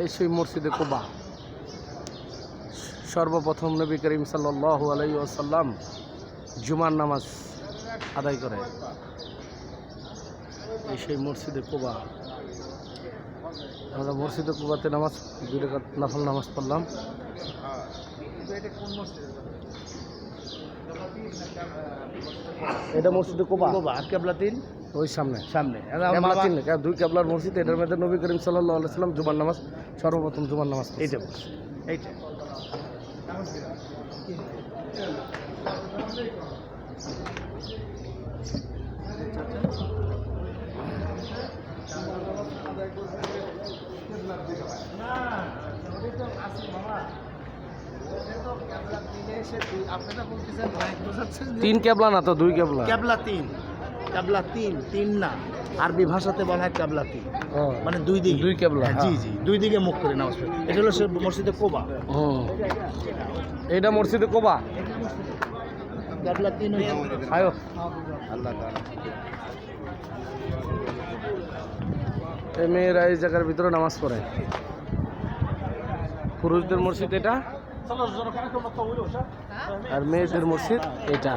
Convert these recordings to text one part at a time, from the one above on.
এই সেই মসজিদে কুবা সর্বপ্রথম নবী করিম সাল্লাল্লাহু আলাইহি ওয়াসাল্লাম জুমার নামাজ আদায় করে। এই সেই মসজিদে কুবা। আমরা মসজিদে কুবাতে নামাজ 2 রাকাত নফল নামাজ পড়লাম। এটা মসজিদে কুবা আর কেবলা 3 ওই সামনে সামনে কেবলা 3 না, 2 কেবলার মসজিদ। এটার মধ্যে নবী করিম সাল্লাল্লাহু আলাইহি ওয়াসাল্লাম জুমার নামাজ সর্বপ্রথম জুমার নামাজ এইটা এইটা তিন কেবলা না তো 2 কেবলা। কেবলা 3 3 না, আরবি ভাষাতে বলা হয় কেবলা 3, মানে 2 দিকে 2 কেবলা। জি জি 2 দিকে মুখ করে নামাজ পড়ে। এটা হলো মসজিদে কুবা। এটা মসজিদে কুবা। কেবলা 3 আয়ো আল্লাহ তাআলা। এই মেয়েরা এই জায়গার ভিতরে নামাজ পড়ে। পুরুষদের মসজিদ এটা, আর মেয়েদের মসজিদ এটা।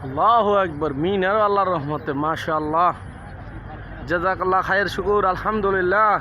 আল্লাহু আকবার। মিন আর আল্লাহর রহমতে মাশাআল্লাহ। জাযাকাল্লাহ খায়ের, শুকুর, আলহামদুলিল্লাহ।